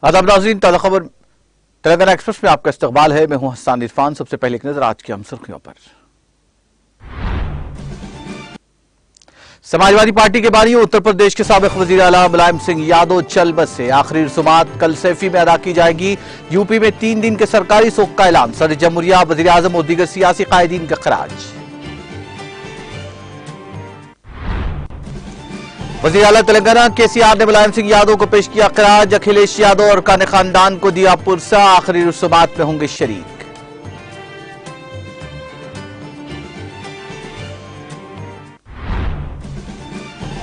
आदाब नाज़रीन, ताज़ा खबर तेलंगाना एक्सप्रेस में आपका इस्तकबाल है। मैं हूं हसन इरफान। सबसे पहले एक नजर आज की अहम सुर्खियों पर। समाजवादी पार्टी के बानी उत्तर प्रदेश के साबिक वजीर आला मुलायम सिंह यादव चल बसे। आखिरी रसूमात कल सैफी में अदा की जाएगी। यूपी में 3 दिन के सरकारी शोक का ऐलान। सदर जमहूरिया, वजीर आजम और दीगर सियासी कायदीन का खराज। वजीर आला तेलंगाना केसीआर ने मुलायम सिंह यादव को पेश किया खराज। अखिलेश यादव और काने खानदान को दिया पुरसा। आखिरी रसूमात में होंगे शरीक।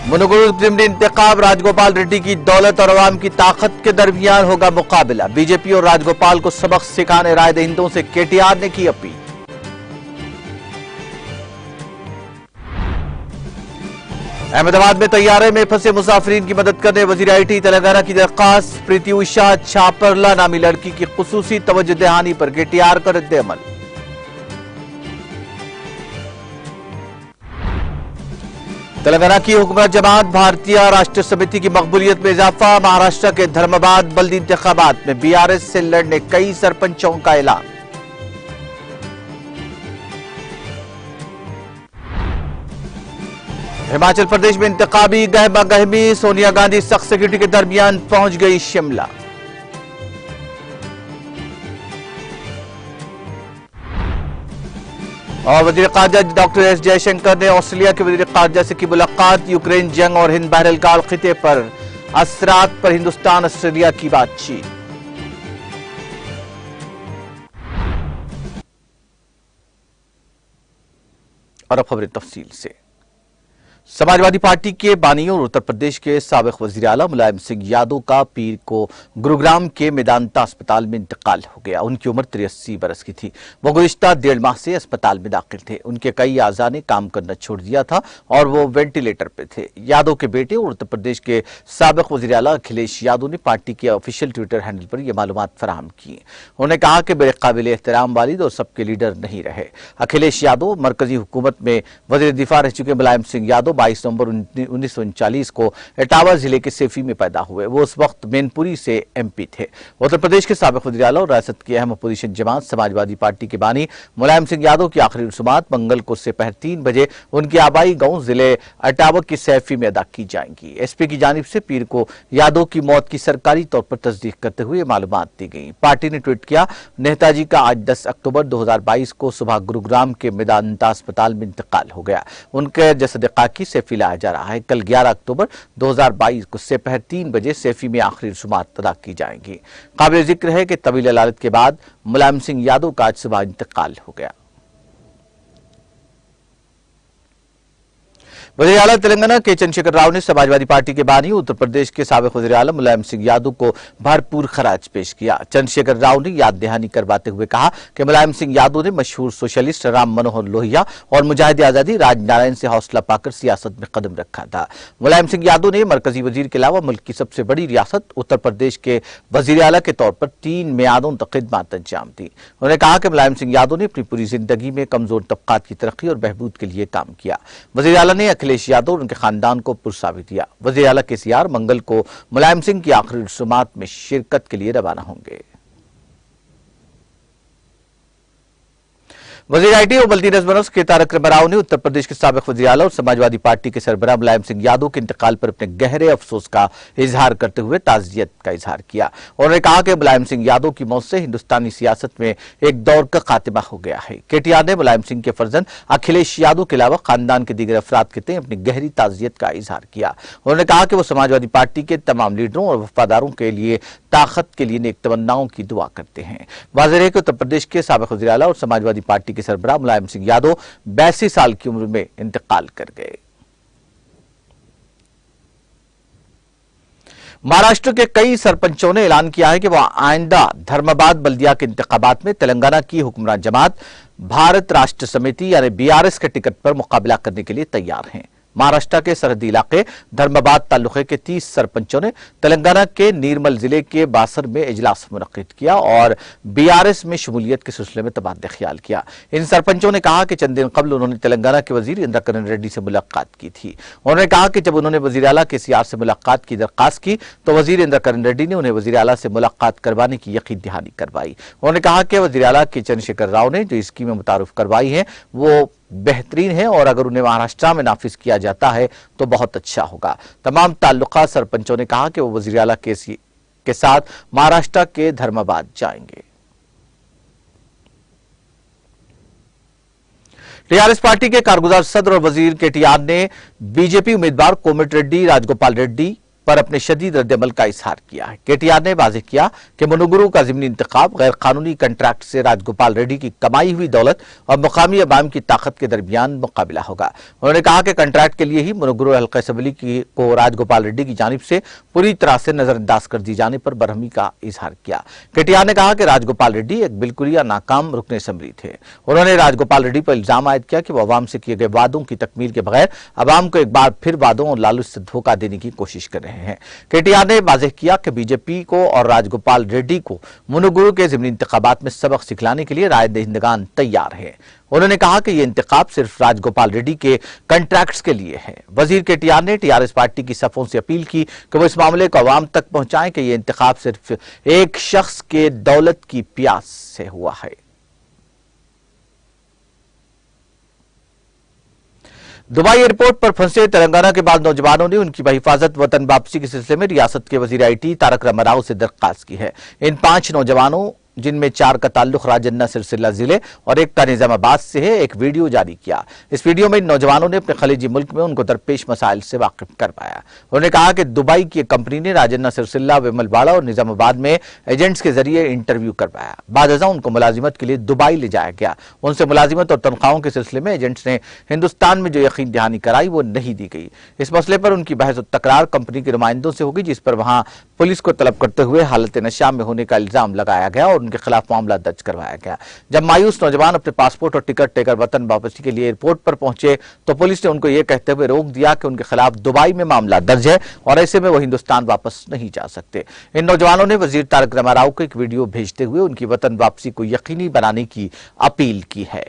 मुनुगुरु जिमनी इंतखाब, राजगोपाल रेड्डी की दौलत और अवाम की ताकत के दरमियान होगा मुकाबला। बीजेपी और राजगोपाल को सबक सिखाने राय दहिंदों से केटीआर ने की अपील। अहमदाबाद में तैयारे में फंसे मुसाफिरीन की मदद करने वजीर आईटी तेलंगाना की दरखास्त। प्रीति उषा छापरला नामी लड़की की खुसूसी तवज्जो दहानी पर केटीआर का रद्द अमल। तेलंगाना की हुकूमत जमात भारतीय राष्ट्र समिति की मकबूलियत में इजाफा। महाराष्ट्र के धर्माबाद बल्दी इंतखाबात में बीआरएस से लड़ने कई सरपंचों का ऐलान। हिमाचल प्रदेश में इंतखाबी गहमा गहमी। सोनिया गांधी सख्त सिक्योरिटी के दरमियान पहुंच गई शिमला। और वजीर खारजा डॉक्टर एस जयशंकर ने ऑस्ट्रेलिया के वजीर खारजा से की मुलाकात। यूक्रेन जंग और हिंद बहरहाल खिते पर असरात पर हिंदुस्तान ऑस्ट्रेलिया की बातचीत। और अब खबरें तफसील से। समाजवादी पार्टी के बानी और उत्तर प्रदेश के साबिक वजीर आला मुलायम सिंह यादव का पीर को गुरुग्राम के मेदांता अस्पताल में इंतकाल हो गया। उनकी उम्र 83 बरस की थी। वो गुज़िश्ता 1.5 माह से अस्पताल में दाखिल थे। उनके कई आज़ा ने काम करना छोड़ दिया था और वो वेंटिलेटर पे थे। यादव के बेटे और उत्तर प्रदेश के साबिक वजीर आला अखिलेश यादव ने पार्टी के ऑफिशियल ट्विटर हैंडल पर यह मालूमात फराहम की। उन्होंने कहा कि बड़े काबिल एहतराम वालिद और सबके लीडर नहीं रहे। अखिलेश यादव मरकजी हुकूमत में वजीर दिफा रह चुके मुलायम सिंह यादव 22 नवंबर 1939 को इटावा जिले के सेफी में पैदा हुए। वो उस वक्त मैनपुरी से एमपी थे। उत्तर प्रदेश के साबिक वज़ीर आला और रियासत की अहम अपोजिशन जमात समाजवादी पार्टी के बानी मुलायम सिंह यादव की आखिरी रसूमात मंगल को दोपहर 3 बजे उनके आबाई गांव जिले इटावा की सेफी में अदा की जाएंगी। एसपी की जानिब से पीर को यादव की मौत की सरकारी तौर पर तस्दीक करते हुए मालूमात दी गई। पार्टी ने ट्वीट किया, नेताजी का आज 10 अक्टूबर 2022 को सुबह गुरुग्राम के मेदांता अस्पताल में इंतकाल हो गया। उनके जसद खाकी सेफी लाया जा रहा है। कल 11 अक्टूबर 2022 को दोपहर 3 बजे सेफी में आखिरी रसूमात अदा की जाएंगी। काबिल जिक्र है कि तवील अदालत के बाद मुलायम सिंह यादव का आज सुबह इंतकाल हो गया। वज़ीर आला तेलंगाना के चंद्रशेखर राव ने समाजवादी पार्टी के बानी उत्तर प्रदेश के साबिक वज़ीर आला मुलायम सिंह यादव को भरपूर खराज पेश किया। चंद्रशेखर राव ने याद दहानी करवाते हुए कहा कि मुलायम सिंह यादव ने मशहूर सोशलिस्ट राम मनोहर लोहिया और मुजाहिद आजादी राजनारायण से हौसला पाकर सियासत में कदम रखा था। मुलायम सिंह यादव ने मरकजी वजीर के अलावा मुल्क की सबसे बड़ी रियासत उत्तर प्रदेश के वज़ीर आला के तौर पर 3 मियादों तक खिदमत अंजाम दी। उन्होंने कहा कि मुलायम सिंह यादव ने अपनी पूरी जिंदगी में कमजोर तबकात की तरक्की और बहबूद के लिए काम किया। वज़ीर आला ने अखिलेश यादव और उनके खानदान को पुरसा भी दिया। वज़ीर आला केसीआर मंगल को मुलायम सिंह की आखिरी रसूमात में शिरकत के लिए रवाना होंगे। वज़ीर आईटी और बल्दी नज़्म के तारक रामाराव ने उत्तर प्रदेश के साबिक वज़ीर आला और समाजवादी पार्टी के सरबराह मुलायम सिंह यादव के इंतकाल पर अपने गहरे अफसोस का इजहार करते हुए ताज़ियत का इजहार किया। उन्होंने कहा कि मुलायम सिंह यादव की मौत से हिंदुस्तानी सियासत में एक दौर का खात्मा हो गया है। केटीआर ने मुलायम सिंह के फर्जंद अखिलेश यादव के अलावा खानदान के दीगर अफराद के तय अपनी गहरी ताज़ियत का इजहार किया। उन्होंने कहा कि वो समाजवादी पार्टी के तमाम लीडरों और वफादारों के लिए ताकत के लिए नेक तमन्नाओं की दुआ करते हैं। वाज़ेह है कि उत्तर प्रदेश के साबिक वज़ीर आला और समाजवादी पार्टी के सरबराह मुलायम सिंह यादव 82 साल की उम्र में इंतकाल कर गए। महाराष्ट्र के कई सरपंचों ने ऐलान किया है कि वह आइंदा धर्माबाद बल्दिया के इंतखाबात में तेलंगाना की हुक्मरान जमात भारत राष्ट्र समिति यानी बीआरएस के टिकट पर मुकाबला करने के लिए तैयार हैं। महाराष्ट्र के सरहदी इलाके धर्माबाद तालुके के 30 सरपंचों ने तेलंगाना के नीरमल जिले के बासर में इजलास मुनक्किद किया और बीआरएस में शमूलियत के सिलसिले में तबादला ख्याल किया। इन सरपंचों ने कहा कि चंद दिन कबल उन्होंने तेलंगाना के वजीर इंद्रकरण रेड्डी से मुलाकात की थी। उन्होंने कहा कि जब उन्होंने वजीर आला केसीआर से मुलाकात की दरखास्त की तो वजीर इंद्रकरण रेड्डी ने उन्हें वजीर आला से मुलाकात करवाने की यकीन दहानी करवाई। उन्होंने कहा कि वजीर आला के चंद्रशेखर राव ने जो स्कीमें मुतारुफ करवाई हैं वो बेहतरीन है और अगर उन्हें महाराष्ट्र में नाफिज किया जाता है तो बहुत अच्छा होगा। तमाम ताल्लुका सरपंचों ने कहा कि वो वजीर आला के साथ महाराष्ट्र के धर्माबाद जाएंगे। टीआरएस पार्टी के कारगुजार सदर और वजीर केटीआर ने बीजेपी उम्मीदवार कोमट रेड्डी राजगोपाल रेड्डी पर अपने शदीद रद्द-ए-अमल का इजहार किया है। केटीआर ने वाज़ेह किया कि मुनुगुरु का ज़िमनी इंतखाब गैर कानूनी कंट्रैक्ट से राजगोपाल रेड्डी की कमाई हुई दौलत और मुकामी अवाम की ताकत के दरमियान मुकाबला होगा। उन्होंने कहा कि कंट्रैक्ट के लिए ही मुनुगुरु हल्का असम्बली को राजगोपाल रेड्डी की जानिब से पूरी तरह से नजरअंदाज कर दी जाने पर बरहमी का इजहार किया। केटीआर ने कहा कि राजगोपाल रेड्डी एक बिल्कुलिया नाकाम रुकन असम्बली थे। उन्होंने राजगोपाल रेड्डी पर इल्जाम आयद किया कि वह अवाम से किए गए वादों की तकमील के बगैर अवाम को एक बार फिर वादों और लालच से धोखा देने की कोशिश कर रहे हैं। केटीआर ने वाज़ेह किया कि बीजेपी को और राजगोपाल रेड्डी को मुनुगुरु के ज़िमनी इंतखाबात में सबक सिखलाने के लिए राय दहिंदगान तैयार है। उन्होंने कहा कि यह इंतखाब सिर्फ राजगोपाल रेड्डी के कंट्रैक्ट्स के लिए है। वजीर केटीआर ने टीआरएस पार्टी की सफों से अपील की कि वो इस मामले को अवाम तक पहुंचाएं कि यह इंतखाब सिर्फ एक शख्स के दौलत की प्यास से हुआ है। दुबई एयरपोर्ट पर फंसे तेलंगाना के बाद नौजवानों ने उनकी बहिफाजत वतन वापसी के सिलसिले में रियासत के वजीर आईटी तारक रामाराव से दरखास्त की है। इन 5 नौजवानों जिनमें 4 का ताल्लुक राजन्ना सिलसिला जिले और एक का निजामाबाद से है, एक वीडियो जारी किया। इस वीडियो में इन नौजवानों ने अपने खलीजी मुल्क में उनको दरपेश मसाइल से वाकिफ करवाया। उन्होंने कहा कि दुबई की एक कंपनी ने राजन्ना सिलसिला, विमलवाड़ा और निजामाबाद में एजेंट्स के जरिए इंटरव्यू करवाया। बाद उनको मुलाजिमत के लिए दुबई ले जाया गया। उनसे मुलाजिमत और तनख्वाहों के सिलसिले में एजेंट्स ने हिंदुस्तान में जो यकीन दहानी कराई वो नहीं दी गई। इस मसले पर उनकी बहस और तकरार कंपनी के नुमाइंदों से होगी, जिस पर वहां पुलिस को तलब करते हुए हालत नशा में होने का इल्जाम लगाया गया और उनके खिलाफ मामला दर्ज करवाया गया। जब मायूस नौजवान अपने पासपोर्ट और टिकट लेकर वतन वापसी के लिए एयरपोर्ट पर पहुंचे तो पुलिस ने उनको यह कहते हुए रोक दिया कि उनके खिलाफ दुबई में मामला दर्ज है और ऐसे में वो हिंदुस्तान वापस नहीं जा सकते। इन नौजवानों ने वजीर तारक रामाराव को एक वीडियो भेजते हुए उनकी वतन वापसी को यकीनी बनाने की अपील की है।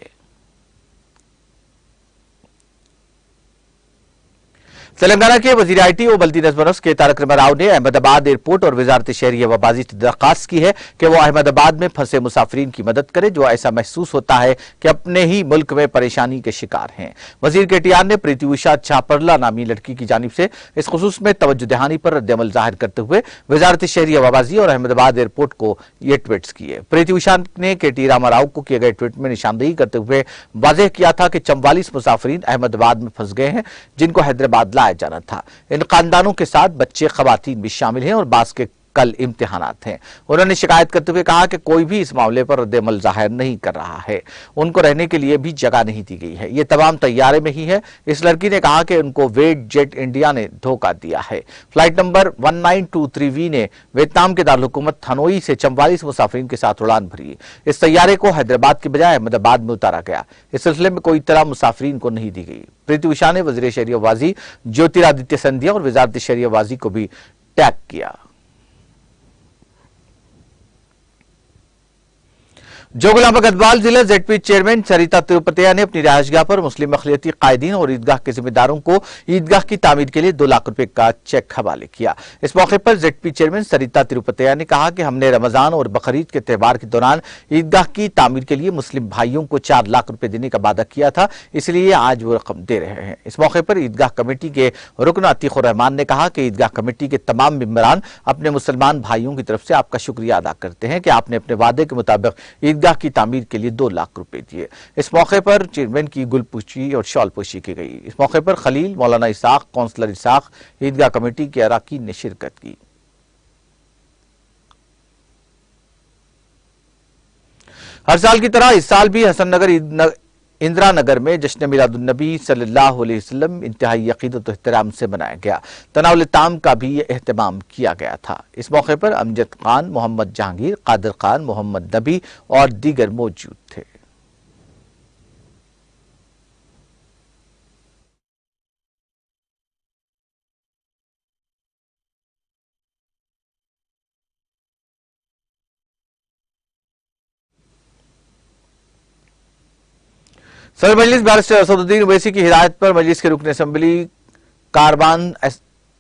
तेलंगाना के वजीर आईटी और बल्दी नज़्म के तारक रामाराव ने अहमदाबाद एयरपोर्ट और वजारत शहरी हवाबाजी से दरखास्त की है कि वो अहमदाबाद में फंसे मुसाफिरीन की मदद करे जो ऐसा महसूस होता है कि अपने ही मुल्क में परेशानी के शिकार हैं। वजीर केटीआर ने प्रीति उषा छापरला नामी लड़की की जानिब से इस खुसूस में तवज्जो दहानी पर रद्द-ए-अमल जाहिर करते हुए वजारत शहरी हवाबाजी और अहमदाबाद एयरपोर्ट को ये ट्वीट्स किए। प्रीति उषा ने केटी रामाराव को किए गए ट्वीट में निशानदेही करते हुए वाज़ेह किया था कि 44 मुसाफिरीन अहमदाबाद में फंस गए हैं जिनको हैदराबाद लाया जाना था। इन खानदानों के साथ बच्चे, खवातीन भी शामिल हैं और बास के कल इम्तिहानात हैं। उन्होंने शिकायत करते हुए कहा कि कोई भी इस मामले पर रद्द-ए-अमल जाहिर नहीं कर रहा है। उनको रहने के लिए भी जगह नहीं दी गई है। ये तमाम तैयारे में ही है। इस लड़की ने कहा कि उनको वेट जेट इंडिया ने धोखा दिया है। फ्लाइट नंबर 1923V ने वियतनाम के दारुल-हुकूमत हनोई से 44 मुसाफिरीन के साथ उड़ान भरी। इस तैयारे को हैदराबाद के बजाय अहमदाबाद में उतारा गया। इस सिलसिले में कोई तरह मुसाफिरीन को नहीं दी गई। प्रीति उषा ने वजीर शहरी आवाजी ज्योतिरादित्य सिंधिया और वजारत शहरी आवाजी को भी टैग किया। जोगुलांबा गढ़वाल जिला जेडपी चेयरमैन सरिता तिरुपतिया ने अपनी रिहायशगाह पर मुस्लिम अक़लियती कायदीन और ईदगाह के जिम्मेदारों को ईदगाह की तामीर के लिए 2 लाख रुपए का चेक हवाले किया। इस मौके पर जेडपी चेयरमैन सरिता तिरुपतिया ने कहा कि हमने रमजान और बकरीद के त्यौहार के दौरान ईदगाह की तामीर के लिए मुस्लिम भाइयों को 4 लाख रुपए देने का वादा किया था, इसलिए आज वो रकम दे रहे हैं। इस मौके पर ईदगाह कमेटी के रुकन अतीकुर रहमान ने कहा कि ईदगाह कमेटी के तमाम मेंबरान अपने मुसलमान भाइयों की तरफ से आपका शुक्रिया अदा करते हैं कि आपने अपने वादे के मुताबिक ईदगाह की तामीर के लिए 2 लाख रुपए दिए। इस मौके पर चेयरमैन की गुलपुशी और शॉलपुशी की गई। इस मौके पर खलील, मौलाना इसाक, काउंसलर इसाक, ईदगाह कमेटी के अरकान ने शिरकत की। हर साल की तरह इस साल भी हसननगर इंदिरा नगर में जश्न मिलादुन्नबी सल्लल्लाहु अलैहि वसल्लम इंतहाई अक़ीदत और एहतराम से मनाया गया। तनावुल ताम का भी एहतमाम किया गया था। इस मौके पर अमजद खान, मोहम्मद जहांगीर, कादिर खान, मोहम्मद नबी और दीगर मौजूद थे। सदर मजलिस बैरिस्टर असदुद्दीन ओवैसी की हिदायत पर मजलिस के रुकन असेंबली कारबान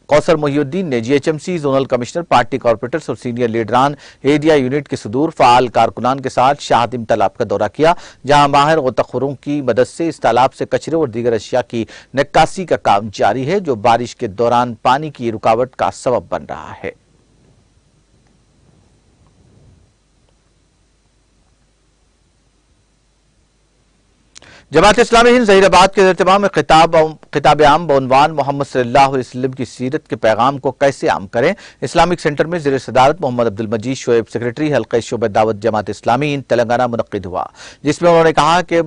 कौसर मोहिउद्दीन ने GHMC zonal commissioner, party corporators और सीनियर लीडरान एरिया यूनिट के सुदूर फाल कारकुनान के साथ शाहदिम तालाब का दौरा किया, जहां माहिर गोताखोरों की मदद से इस तालाब से कचरे और दीगर अशिया की निकासी का काम जारी है, जो बारिश के दौरान पानी की रुकावट का सबब बन रहा है। जमात इस्लामी हिंद जहीराबाद के इर्तिमाम में खिताब आम बउनवान मोहम्मद सल्लल्लाहु अलैहि वसल्लम की सीरत के पैगाम को कैसे आम करें, इस्लामिक सेंटर में ज़ेर सदारत मोहम्मद अब्दुल मजीद शोएब सेक्रेटरी हल्क़े शोबे दावत जमात इस्लामी हिंद तेलंगाना मुनक्किद हुआ, जिसमें उन्होंने कहा कि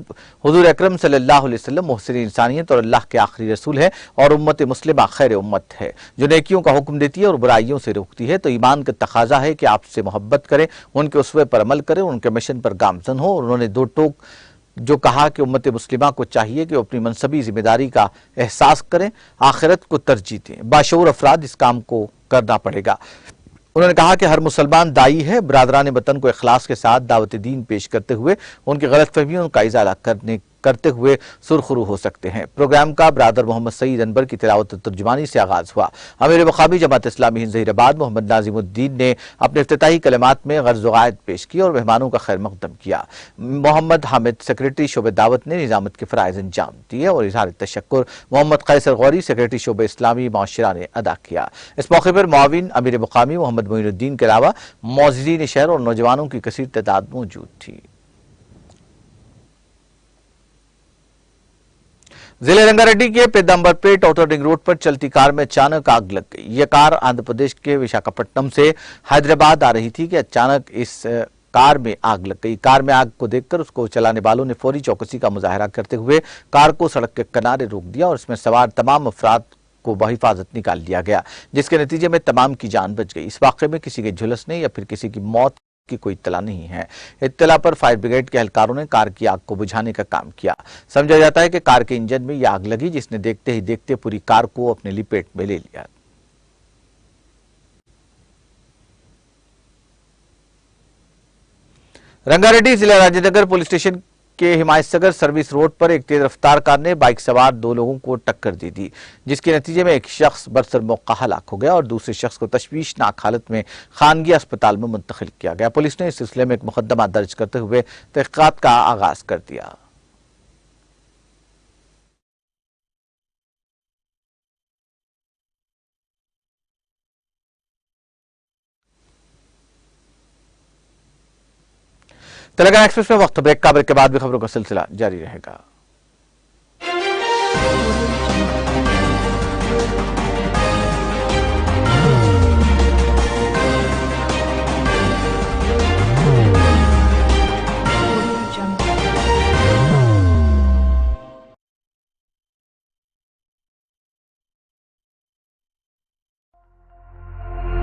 हुजूर अकरम सल्लल्लाहु अलैहि वसल्लम मुहसिन इंसानियत और अल्लाह के आखिरी रसूल है और उम्मत मुस्लिमा खैर उम्मत है, जो नेकियों का हुक्म देती है और बुराइयों से रोकती है। तो ईमान का तकाजा है कि आपसे मोहब्बत करें, उनके उसवे पर अमल करें, उनके मिशन पर गामजन हो। और उन्होंने दो टोक जो कहा कि उम्मत मुस्लिमा को चाहिए कि वो अपनी मनसबी जिम्मेदारी का एहसास करें, आखिरत को तरजीह दें, बाशऊर अफराद इस काम को करना पड़ेगा। उन्होंने कहा कि हर मुसलमान दाई है, बरादरान वतन को इखलास के साथ दावत दीन पेश करते हुए उनकी गलतफहमियों का इजाला करते हुए सुरखरू हो सकते हैं। प्रोग्राम का ब्रादर मोहम्मद सईद अनवर की तिलावत तर्जुमानी से आगाज हुआ। अमीर मकामी जमात इस्लामी हिंद जहीराबाद मोहम्मद नाजिमुद्दीन ने अपने इफ्तिताही कलिमात में गर्ज़ ग़ायत पेश की और मेहमानों का खैर मक़दम किया। मोहम्मद हामिद सेक्रेटरी शोबे दावत ने निज़ामत के फ़राइज़ अंजाम दिए और इज़हार तशक्कुर मोहम्मद कैसर गौरी सेक्रेटरी शोबे इस्लामी माशरा ने अदा किया। इस मौके पर मुआविन अमीर मकामी मोहम्मद मोइनुद्दीन के अलावा मौज़िदीन शहर और नौजवानों की कसीर तादाद मौजूद थी। जिले रंगारेड्डी के पेदम्बरपेट आउटर रिंग रोड पर चलती कार में अचानक आग लग गई। यह कार आंध्र प्रदेश के विशाखापट्टनम से हैदराबाद आ रही थी कि अचानक इस कार में आग लग गई। कार में आग को देखकर उसको चलाने वालों ने फौरी चौकसी का मुजाहरा करते हुए कार को सड़क के किनारे रोक दिया और इसमें सवार तमाम अफराद को बहिफाजत निकाल लिया गया, जिसके नतीजे में तमाम की जान बच गई। इस वाक़े में किसी के झुलसने या फिर किसी की मौत की कोई इत्तला नहीं है। इत्तला पर फायर ब्रिगेड के एहलकारों ने कार की आग को बुझाने का काम किया। समझा जाता है कि कार के इंजन में यह आग लगी, जिसने देखते ही देखते पूरी कार को अपने लिपेट में ले लिया। रंगारेड्डी जिला राजेंद्रनगर पुलिस स्टेशन के हिमायतनगर सर्विस रोड पर एक तेज रफ्तार कार ने बाइक सवार दो लोगों को टक्कर दे दी, जिसके नतीजे में एक शख्स बरसर मौका हलाक हो गया और दूसरे शख्स को तशवीशनाक हालत में खानगी अस्पताल में मुंतकिल किया गया। पुलिस ने इस सिलसिले में एक मुकदमा दर्ज करते हुए तहकीकात का आगाज कर दिया। तेलंगाना एक्सप्रेस में वक्त ब्रेक का, ब्रेक के बाद भी खबरों का सिलसिला जारी रहेगा।